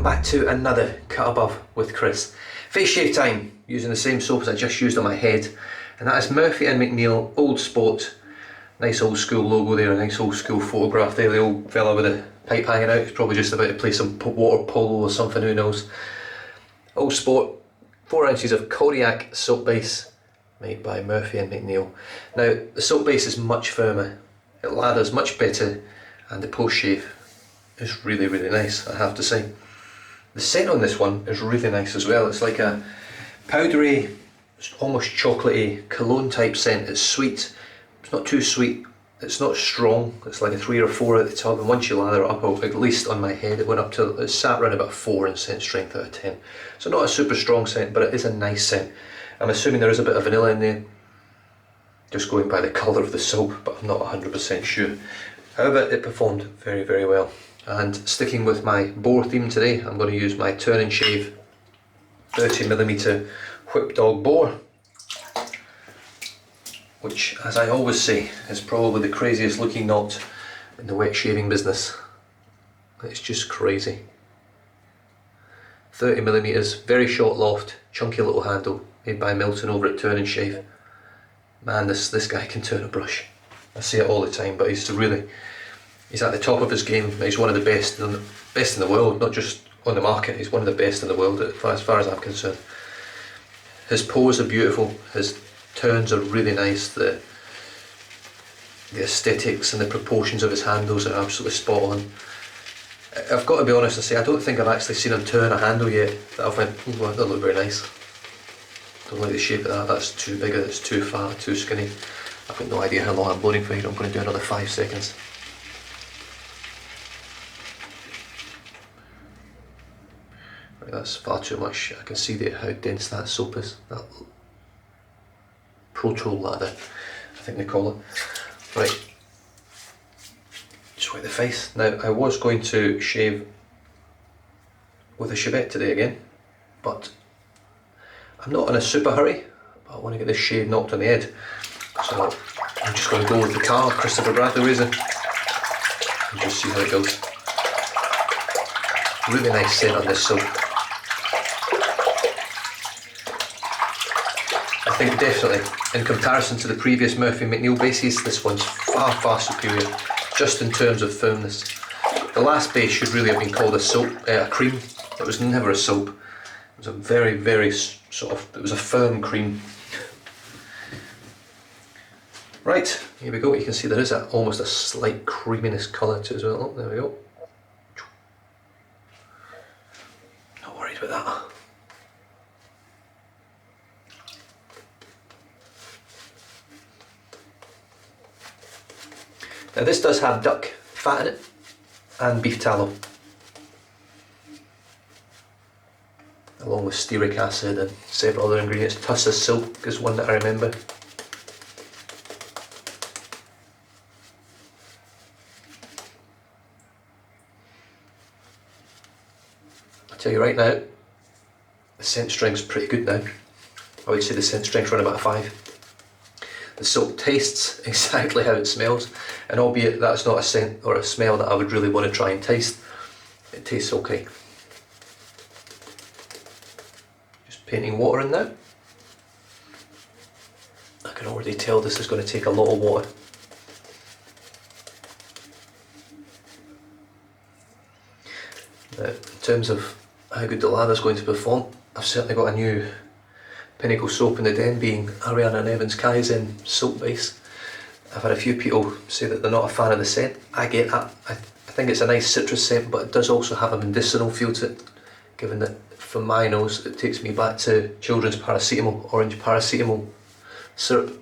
welcome back to another Cut Above with Chris. Face shave time, using the same soap as I just used on my head, and that is Murphy & McNeil Old Sport. Nice old school logo there, a nice old school photograph there, the old fella with the pipe hanging out. He's probably just about to play some water polo or something, who knows. Old Sport, 4 ounces of Kodiak soap base, made by Murphy & McNeil. Now, the soap base is much firmer, it lathers much better, and the post shave is really, really nice, I have to say. The scent on this one is really nice as well. It's like a powdery, almost chocolatey cologne type scent. It's sweet, it's not too sweet, it's not strong, it's like a 3 or 4 at the top, and once you lather it up, at least on my head, it sat around about 4 in scent strength out of 10. So not a super strong scent, but it is a nice scent. I'm assuming there is a bit of vanilla in there, just going by the colour of the soap, but I'm not 100% sure. However, it performed very, very well. And sticking with my Boar theme today, I'm going to use my Turn and Shave 30mm Whip Dog Boar, which, as I always say, is probably the craziest looking knot in the wet shaving business. It's just crazy. 30mm, very short loft, chunky little handle, made by Milton over at Turn and Shave. Man, this guy can turn a brush. I say it all the time, but he's at the top of his game. He's one of the best in the world, not just on the market. He's one of the best in the world as far as I'm concerned. His poses are beautiful, his turns are really nice, the aesthetics and the proportions of his handles are absolutely spot on. I've got to be honest and say, I don't think I've actually seen him turn a handle yet that I've went, ooh, that doesn't look very nice. Don't like the shape of that, that's too big, that's too fat, too skinny. I've got no idea how long I'm loading for here. I'm going to do another 5 seconds. Right, that's far too much. I can see how dense that soap is. That Proto lather, I think they call it. Right, just wipe the face. Now, I was going to shave with a shavette today again, but I'm not in a super hurry. I want to get this shave knocked on the head. So I'm just going to go with the car, Christopher Bradley razor, and just see how it goes. Really nice scent on this soap. I think definitely, in comparison to the previous Murphy & McNeil bases, this one's far, far superior, just in terms of firmness. The last base should really have been called a cream. It was never a soap. It was a very, very it was a firm cream. Right, here we go. You can see there is almost a slight creaminess colour to it as well. Oh, there we go. Not worried about that. Now this does have duck fat in it and beef tallow, along with stearic acid and several other ingredients. Tussa silk is one that I remember. I'll tell you right now, the scent strength's pretty good now. I would say the scent strength's around about a 5. The soap tastes exactly how it smells, and albeit that's not a scent or a smell that I would really want to try and taste, it tastes okay. Just painting water in now. I can already tell this is going to take a lot of water. Now, in terms of how good the lather is going to perform, I've certainly got a new pinnacle soap in the den, being Ariana and Evans Kaizen soap base. I've had a few people say that they're not a fan of the scent. I get that. I think it's a nice citrus scent, but it does also have a medicinal feel to it, given that from my nose it takes me back to children's paracetamol, orange paracetamol syrup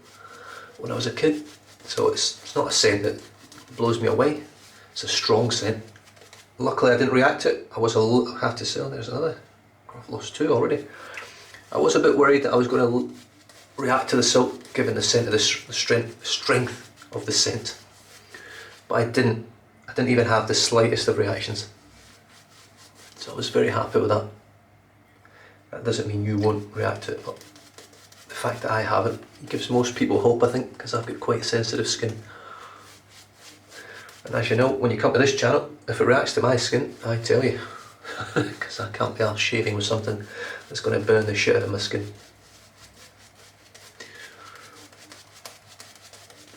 when I was a kid. So it's not a scent that blows me away. It's a strong scent. Luckily I didn't react to it. I have to say, there's another. I've lost 2 already. I was a bit worried that I was going to react to the soap, given the scent of the strength of the scent, but I didn't even have the slightest of reactions, so I was very happy with that. That doesn't mean you won't react to it, but the fact that I haven't gives most people hope, I think, because I've got quite sensitive skin. And as you know, when you come to this channel, if it reacts to my skin, I tell you, because I can't be arsed shaving with something that's going to burn the shit out of my skin.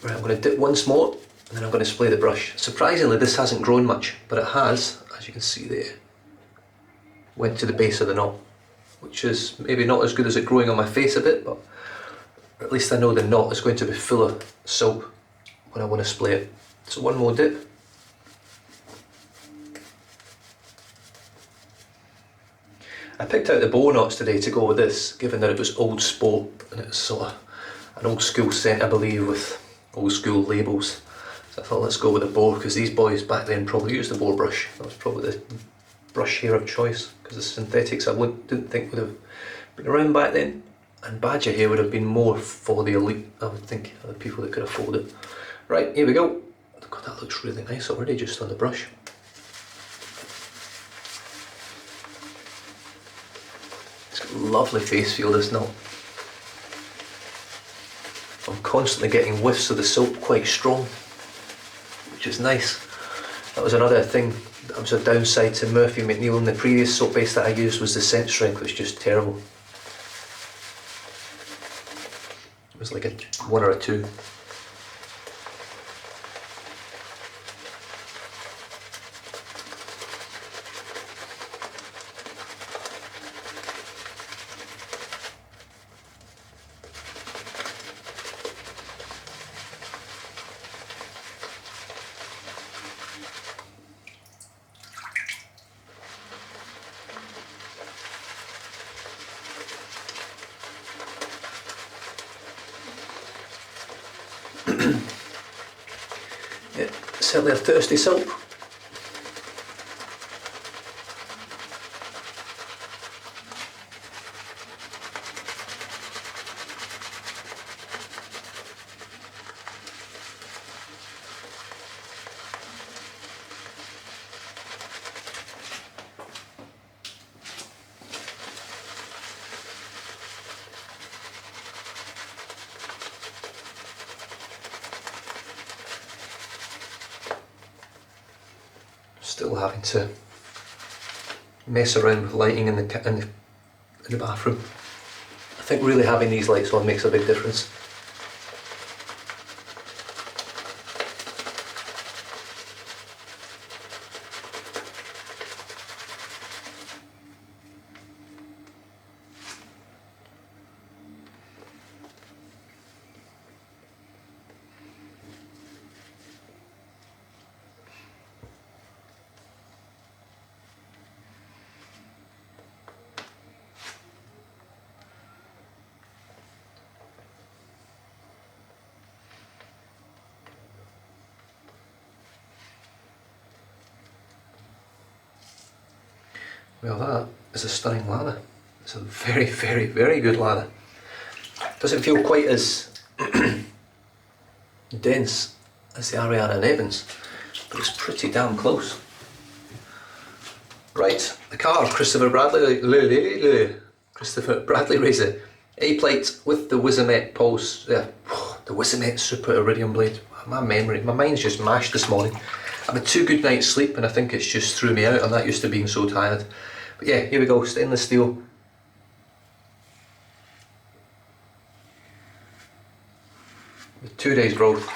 Right, I'm going to dip once more and then I'm going to spray the brush. Surprisingly, this hasn't grown much, but it has, as you can see there, went to the base of the knot, which is maybe not as good as it growing on my face a bit, but at least I know the knot is going to be full of soap when I want to spray it. So one more dip. I picked out the Boar knots today to go with this, given that it was old sport and it was sort of an old school scent, I believe, with old school labels. So I thought, let's go with the Boar, because these boys back then probably used the Boar brush. That was probably the brush hair of choice, because the synthetics I didn't think would have been around back then, and badger hair would have been more for the elite, I would think, the people that could afford it. Right, here we go. God, that looks really nice already just on the brush. It's got a lovely face feel, this knot. I'm constantly getting whiffs of the soap, quite strong, which is nice. That was another thing, that was a downside to Murphy McNeil, and the previous soap base that I used was the scent strength was just terrible. It was like a 1 or a 2. Yeah, certainly a thirsty soap. Still having to mess around with lighting in the bathroom. I think really having these lights on makes a big difference. Well, that is a stunning lather. It's a very, very, very good lather. Doesn't feel quite as dense as the Ariana and Evans, but it's pretty damn close. Right, the car, Christopher Bradley razor, A-plate with the Wizamet pulse, the Wizamet Super Iridium blade. My mind's just mashed this morning. I've had 2 good nights sleep and I think it's just threw me out. I'm not used to being so tired. But yeah, here we go, stainless steel. With 2 days growth.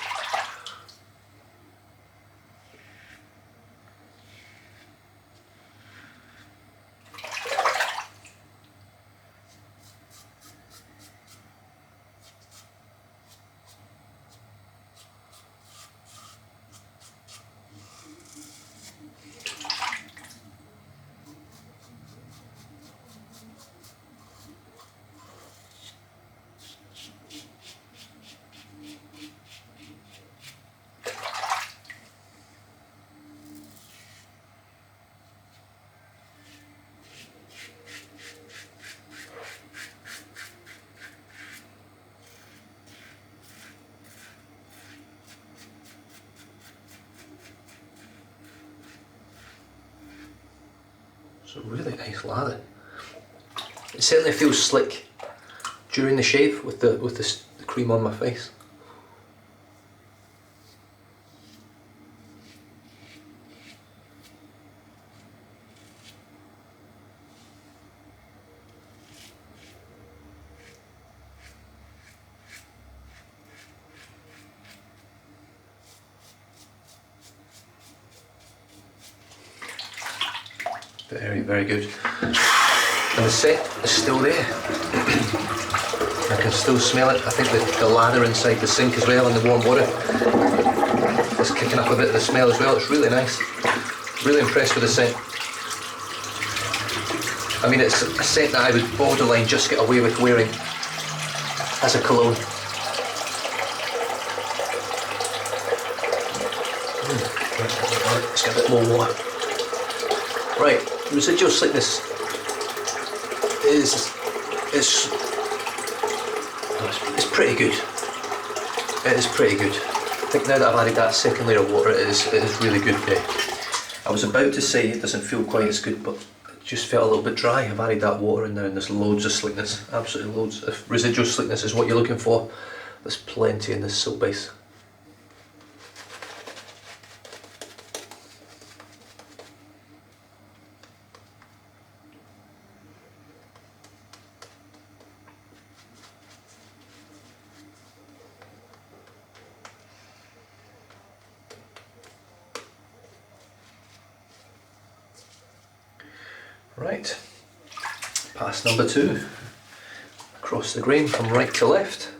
It's a really nice lather. It certainly feels slick during the shave with the cream on my face. very, very good. And the scent is still there. I can still smell it. I think the lather inside the sink as well and the warm water is kicking up a bit of the smell as well. It's really nice. Really impressed with the scent. I mean, it's a scent that I would borderline just get away with wearing as a cologne. Let's get a bit more water. Right, residual slickness is it's pretty good. It is pretty good. I think now that I've added that second layer of water, it is really good there. I was about to say it doesn't feel quite as good, but it just felt a little bit dry. I've added that water in there and there's loads of slickness, absolutely loads. If residual slickness is what you're looking for, there's plenty in this soap base. Right, pass number 2, across the grain from right to left.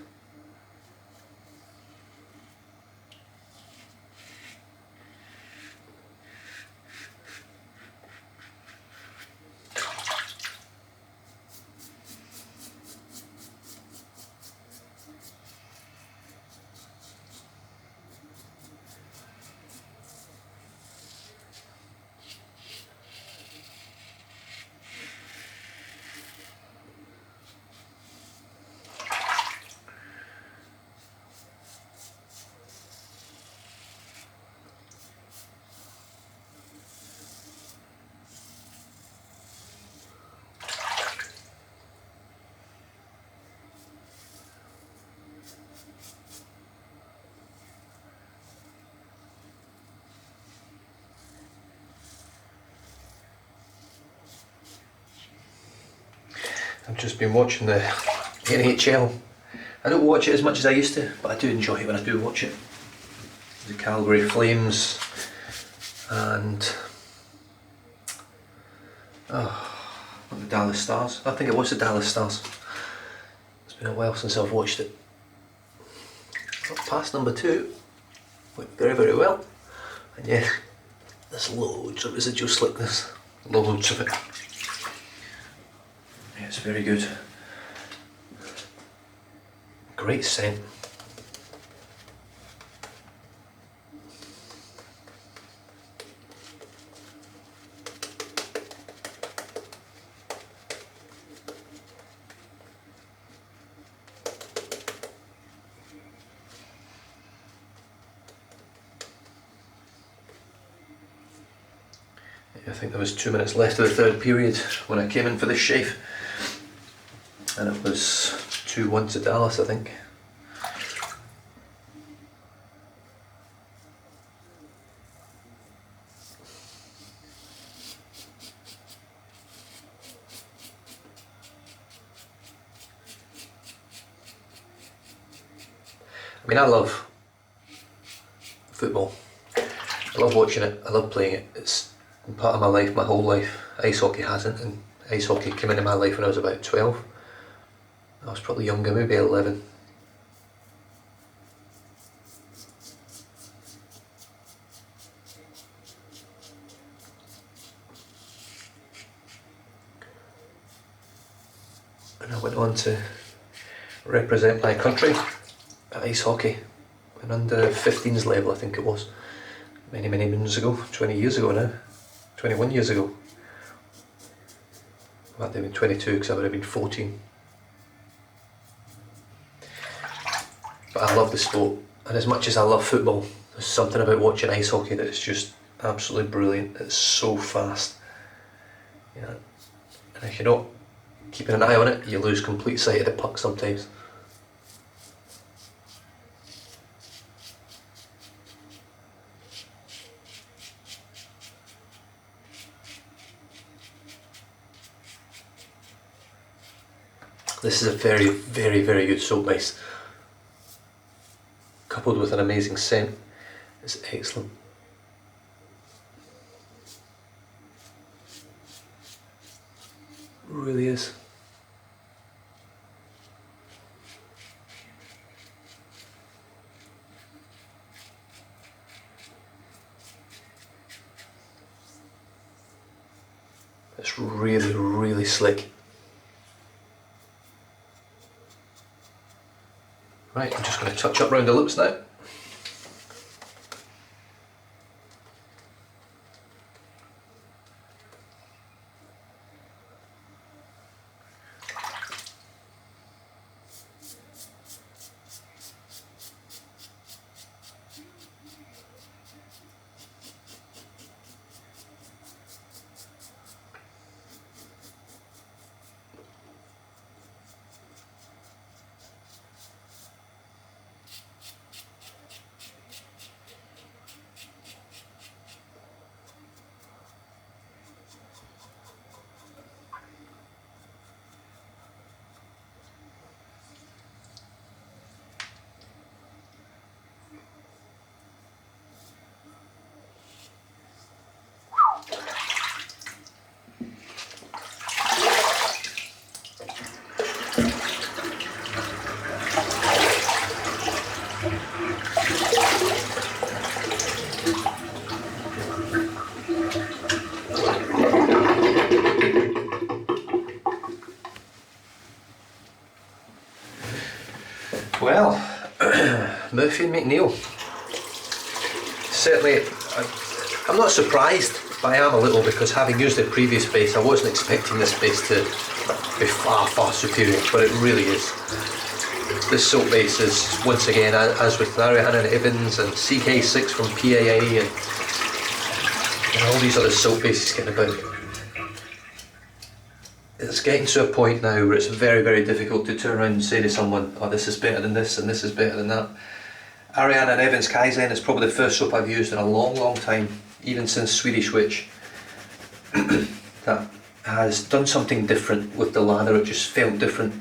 I've just been watching the NHL. I don't watch it as much as I used to, but I do enjoy it when I do watch it. The Calgary Flames and not the Dallas Stars. I think it was the Dallas Stars. It's been a while since I've watched it. Pass number 2 went very, very well. And yeah, there's loads of residual slickness, loads of it. Yeah, it's very good. Great scent. I think there was 2 minutes left of the third period when I came in for this shave, and it was 2-1 to Dallas, I think. I mean, I love football. I love watching it. I love playing it. It's part of my life, my whole life. Ice hockey hasn't, and ice hockey came into my life when I was about 12. I was probably younger, maybe 11. And I went on to represent my country at ice hockey, and under 15s level, I think it was. Many moons ago, 20 years ago now, 21 years ago. I might have been 22 because I would have been 14. But I love the sport, and as much as I love football, there's something about watching ice hockey that is just absolutely brilliant. It's so fast. Yeah. And if you're not keeping an eye on it, you lose complete sight of the puck sometimes. This is a very, very, very good soap base. Coupled with an amazing scent, it's excellent. Really is. It's really, really slick. Right, I'm just going to touch up round the lips now. Well, Murphy and McNeil. Certainly, I'm not surprised, but I am a little, because having used the previous base, I wasn't expecting this base to be far, far superior, but it really is. This soap base is, once again, as with Iridium and Evans and CK6 from PAA and all these other soap bases getting about, it's getting to a point now where it's very, very difficult to turn around and say to someone, oh, this is better than this and this is better than that. Iridium and Evans Kaizen is probably the first soap I've used in a long, long time, even since Swedish Witch, that has done something different with the lather. It just felt different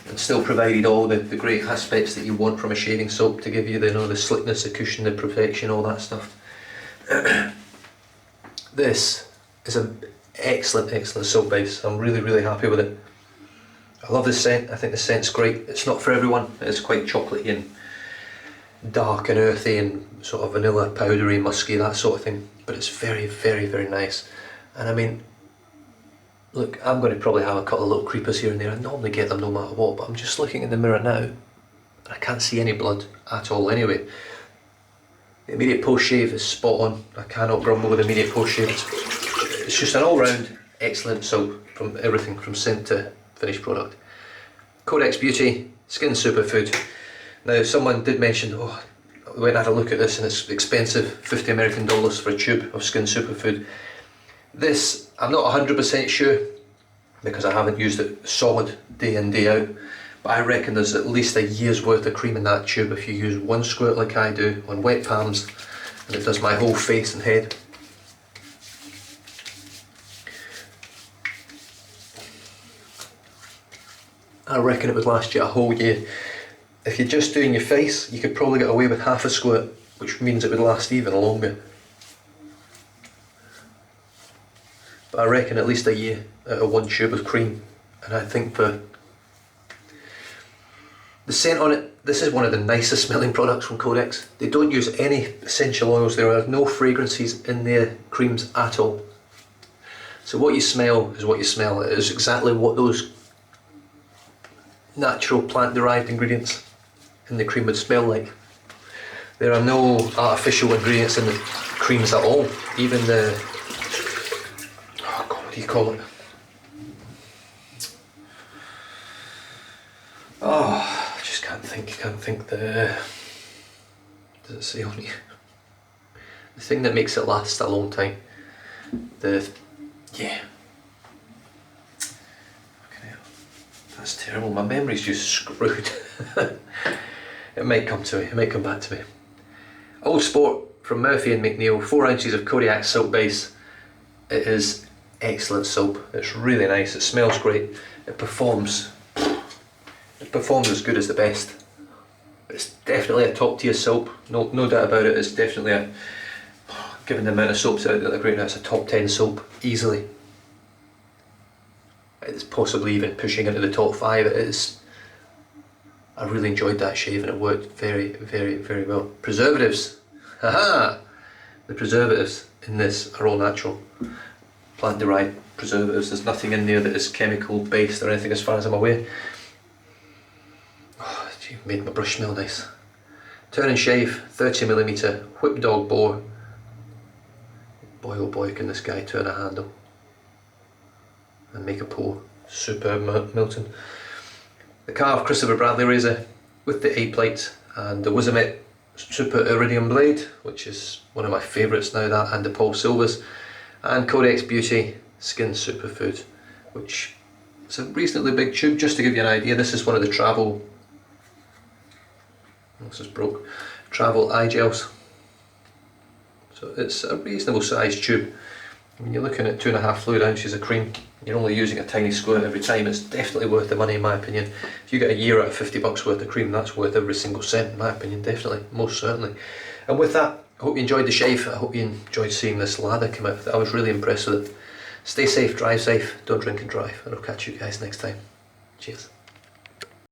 and still provided all the great aspects that you want from a shaving soap to give you the, the slickness, the cushion, the protection, all that stuff. This is an excellent, excellent soap base. I'm really, really happy with it. I love the scent. I think the scent's great. It's not for everyone. It's quite chocolatey and dark and earthy and sort of vanilla, powdery, musky, that sort of thing. But it's very, very, very nice. And I mean, look, I'm going to probably have a couple of little creepers here and there. I normally get them no matter what, but I'm just looking in the mirror now and I can't see any blood at all anyway. The immediate post shave is spot on. I cannot grumble with immediate post shave. It's just an all round excellent soap from everything from scent to finished product. Codex Beauty, Skin Superfood. Now someone did mention, oh, we went and had a look at this and it's expensive, 50 American dollars for a tube of Skin Superfood. This, I'm not 100% sure because I haven't used it solid day in, day out, but I reckon there's at least a year's worth of cream in that tube if you use one squirt like I do on wet palms, and it does my whole face and head. I reckon it would last you a whole year. If you're just doing your face, you could probably get away with half a squirt, which means it would last even longer. But I reckon at least a year out of one tube of cream. And I think for the scent on it, this is one of the nicest smelling products from Codex. They don't use any essential oils. There are no fragrances in their creams at all. So what you smell is what you smell. It is exactly what those natural plant-derived ingredients in the cream would smell like. There are no artificial ingredients in the creams at all. Even the, oh God, what do you call it? Oh, I just can't think the, does it say on here? The thing that makes it last a long time. Yeah. That's terrible, my memory's just screwed. It might come to me, it might come back to me. Old Sport from Murphy and McNeil, 4 ounces of Kodiak soap base. It is excellent soap, it's really nice, it smells great, it performs as good as the best. It's definitely a top tier soap, no doubt about it. It's definitely a, given the amount of soaps out there that are great now, it's a top 10 soap, easily. It's possibly even pushing into the top 5. I really enjoyed that shave and it worked very, very, very well. Preservatives, haha! The preservatives in this are all natural, plant-derived preservatives. There's nothing in there that is chemical based or anything as far as I'm aware. Oh, you've made my brush smell nice. Turn and shave, 30mm, whip dog Boar. Boy oh boy can this guy turn a handle and make a pour. Superb Milton. The Karve Christopher Bradley razor with the A plate and the Wizamet Super Iridium blade, which is one of my favourites now, that and the Paul Silvers, and Codex Beauty Skin Superfood, which is a reasonably big tube. Just to give you an idea, this is one of the travel, this is broke, travel eye gels. So it's a reasonable sized tube. When you're looking at 2.5 fluid ounces of cream, you're only using a tiny squirt every time. It's definitely worth the money in my opinion. If you get a year out of $50 worth of cream, that's worth every single cent in my opinion, definitely, most certainly. And with that, I hope you enjoyed the shave. I hope you enjoyed seeing this lather come out. I was really impressed with it. Stay safe, drive safe, don't drink and drive, and I'll catch you guys next time. Cheers.